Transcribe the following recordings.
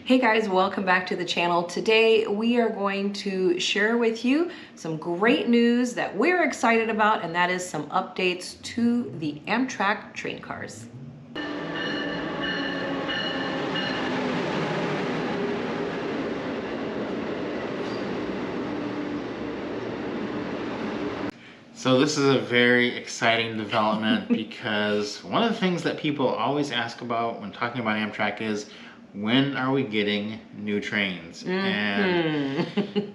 Hey guys, welcome back to the channel. Today we are going to share with you some great news that we're excited about, and that is some updates to the Amtrak train cars. So this is a very exciting development because one of the things that people always ask about when talking about Amtrak is, when are we getting new trains? And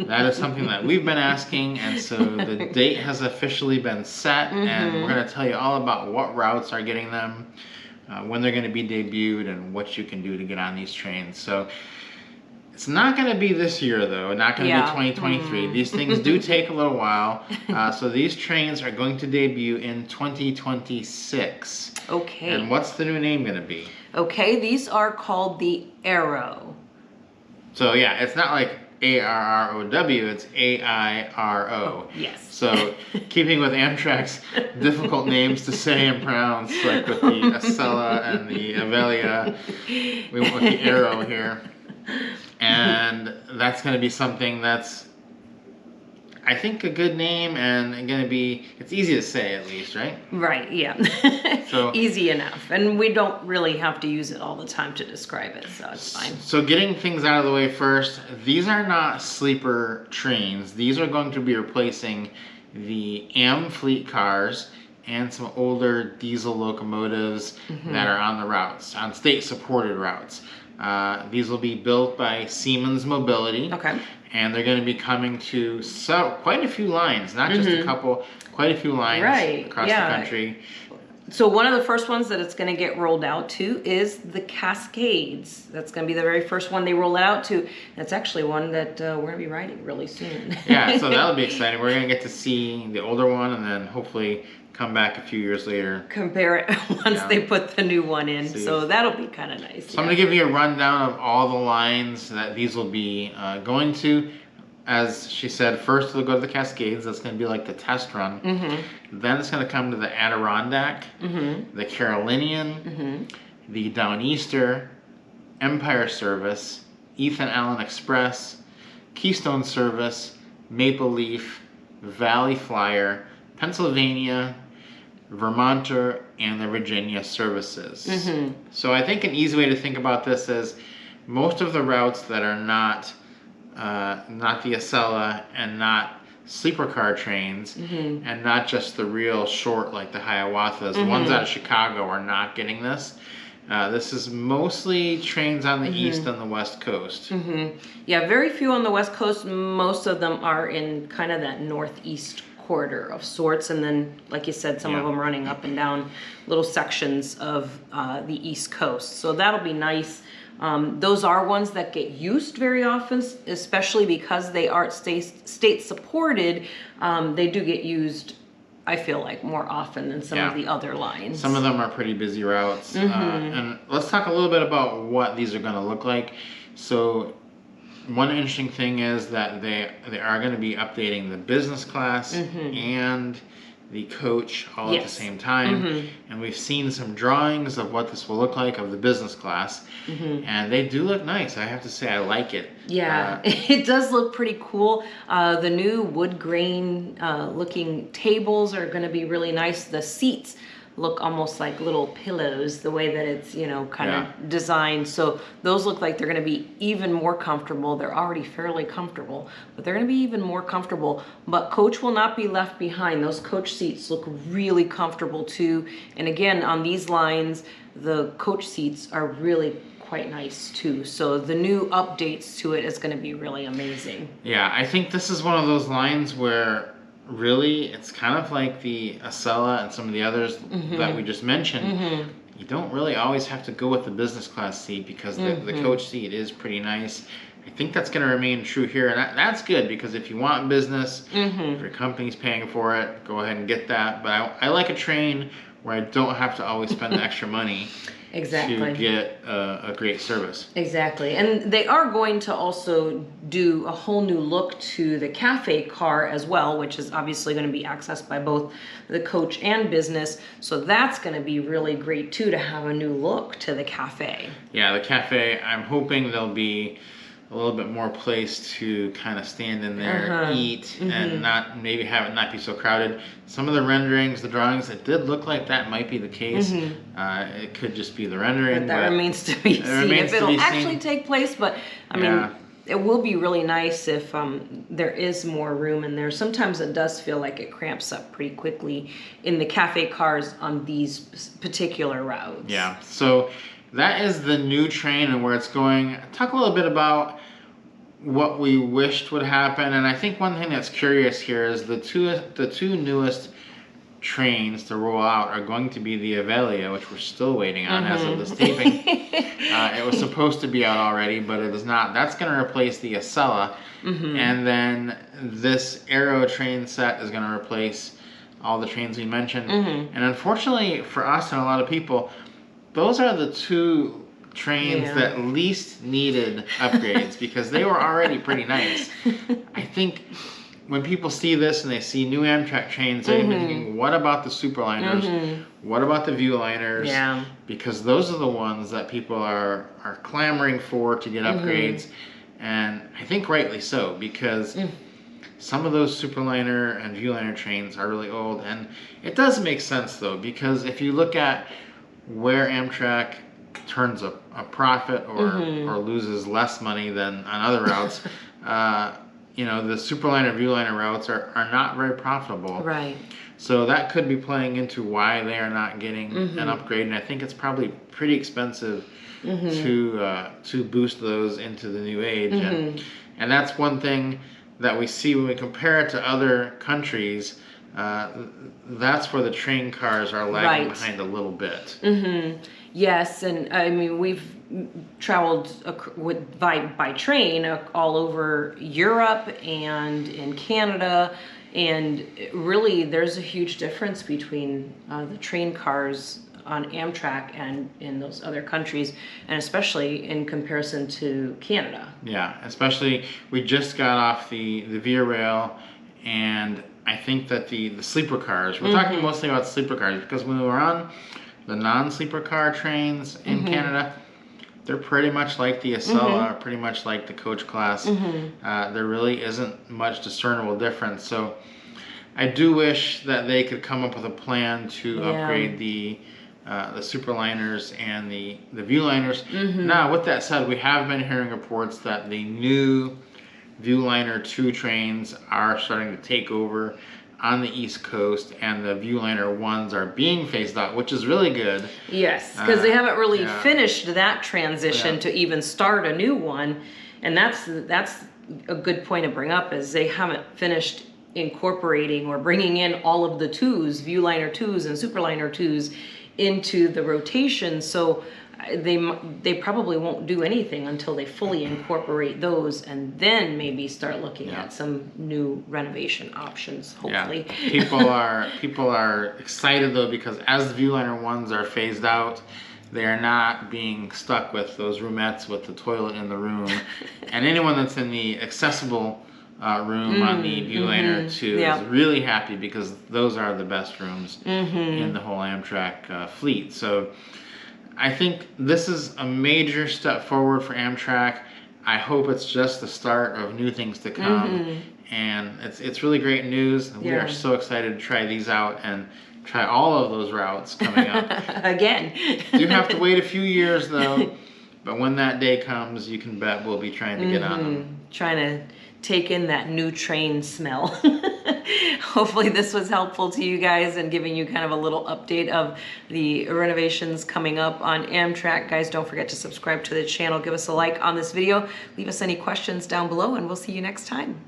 that is something that we've been asking, and so the date has officially been set, and we're going to tell you all about what routes are getting them, when they're going to be debuted, and what you can do to get on these trains. So it's not going to be this year, though. Not going to be 2023. These things do take a little while. So these trains are going to debut in 2026. Okay. And what's the new name going to be? Okay, these are called the Arrow. So yeah, it's not like A-R-R-O-W, it's A-I-R-O. Oh, yes. So keeping with Amtrak's difficult names to say and pronounce, like with the Acela and the Avelia, we went with the Arrow here. And that's going to be something that's, I think, a good name, and going to be, it's easy to say at least, right? Right, yeah. So easy enough. And we don't really have to use it all the time to describe it, so it's fine. So getting things out of the way first, these are not sleeper trains. These are going to be replacing the Fleet cars and some older diesel locomotives that are on the routes, on state-supported routes. These will be built by Siemens Mobility. Okay. And they're going to be coming to quite a few lines, not just a couple, quite a few lines across the country. So one of the first ones that it's going to get rolled out to is the Cascades. That's going to be the very first one they roll it out to. That's actually one that we're going to be riding really soon. Yeah, so that'll be exciting. We're going to get to see the older one and then hopefully come back a few years later. Compare it once they put the new one in. So that'll be kind of nice. So I'm going to give you a rundown of all the lines that these will be going to. As she said, first they'll go to the Cascades. That's going to be like the test run. Then it's going to come to the Adirondack, the Carolinian, the Downeaster, Empire Service, Ethan Allen Express, Keystone Service, Maple Leaf, Valley Flyer, Pennsylvania, Vermonter, and the Virginia services. So I think an easy way to think about this is most of the routes that are not the Acela and not sleeper car trains, and not just the real short like the Hiawatha's. The ones out of Chicago are not getting this. This is mostly trains on the east and the west coast. Yeah, very few on the west coast. Most of them are in kind of that northeast corridor of sorts, and then, like you said, some of them running up and down little sections of the east coast. So that'll be nice. Those are ones that get used very often, especially because they are state supported. They do get used, I feel like, more often than some of the other lines. Some of them are pretty busy routes. And let's talk a little bit about what these are going to look like. So one interesting thing is that they are going to be updating the business class and the coach all at the same time. And we've seen some drawings of what this will look like of the business class. And they do look nice. I have to say, I like it. Yeah, it does look pretty cool. The new wood grain looking tables are going to be really nice. The seats look almost like little pillows, the way that it's, you know, kind of designed. So those look like they're going to be even more comfortable. They're already fairly comfortable, but they're going to be even more comfortable. But coach will not be left behind. Those coach seats look really comfortable too. And again, on these lines, the coach seats are really quite nice too. So the new updates to it is going to be really amazing. Yeah, I think this is one of those lines where really it's kind of like the Acela and some of the others that we just mentioned. You don't really always have to go with the business class seat because the coach seat is pretty nice. I think that's going to remain true here, and that's good because if you want business, if your company's paying for it, go ahead and get that. But I like a train where I don't have to always spend the extra money. Exactly. to get a great service. Exactly. And they are going to also do a whole new look to the cafe car as well, which is obviously going to be accessed by both the coach and business. So that's going to be really great too, to have a new look to the cafe. Yeah, the cafe, I'm hoping there'll be a little bit more place to kind of stand in there, eat, and not maybe have it not be so crowded. Some of the renderings, the drawings, it did look like that might be the case. It could just be the rendering. But that remains to be seen if it'll actually take place. But I mean, it will be really nice if there is more room in there. Sometimes it does feel like it cramps up pretty quickly in the cafe cars on these particular routes. Yeah, so that is the new train and where it's going. Talk a little bit about what we wished would happen, and I think one thing that's curious here is the two newest trains to roll out are going to be the Avelia, which we're still waiting on as of this taping. It was supposed to be out already, but it is not. That's going to replace the Acela, and then this Aero train set is going to replace all the trains we mentioned. And unfortunately for us and a lot of people, those are the two trains that least needed upgrades because they were already pretty nice. I think when people see this and they see new Amtrak trains, they're going to be thinking, what about the Superliners? What about the Viewliners? Yeah. Because those are the ones that people are clamoring for to get upgrades. And I think rightly so, because some of those Superliner and Viewliner trains are really old. And it does make sense, though, because if you look at where Amtrak turns a profit or loses less money than on other routes, you know, the Superliner, Viewliner routes are not very profitable. Right. So that could be playing into why they are not getting an upgrade, and I think it's probably pretty expensive to boost those into the new age, and that's one thing that we see when we compare it to other countries. That's where the train cars are lagging behind a little bit. Yes, and I mean, we've traveled by train all over Europe and in Canada, and really there's a huge difference between the train cars on Amtrak and in those other countries, and especially in comparison to Canada. Yeah, especially we just got off the Via Rail, and I think that the sleeper cars, we're talking mostly about sleeper cars, because when we were on the non-sleeper car trains in Canada, they're pretty much like the Acela, pretty much like the coach class. There really isn't much discernible difference. So I do wish that they could come up with a plan to upgrade the Superliners and the Viewliners. Now, with that said, we have been hearing reports that the new Viewliner 2 trains are starting to take over on the East Coast, and the Viewliner 1s are being phased out, which is really good. Yes, because they haven't really finished that transition to even start a new one, and that's a good point to bring up, is they haven't finished incorporating or bringing in all of the 2s, Viewliner 2s and Superliner 2s, into the rotation. So they probably won't do anything until they fully incorporate those, and then maybe start looking at some new renovation options, hopefully. People are excited though, because as the Viewliner 1s are phased out, they are not being stuck with those roomettes with the toilet in the room. And anyone that's in the accessible room on the Viewliner 2 is really happy, because those are the best rooms in the whole Amtrak fleet. So I think this is a major step forward for Amtrak. I hope it's just the start of new things to come. And it's really great news. We are so excited to try these out and try all of those routes coming up. Again. You have to wait a few years though, but when that day comes, you can bet we'll be trying to get on them. Trying to take in that new train smell. Hopefully this was helpful to you guys and giving you kind of a little update of the renovations coming up on Amtrak. Guys, don't forget to subscribe to the channel. Give us a like on this video. Leave us any questions down below, and we'll see you next time.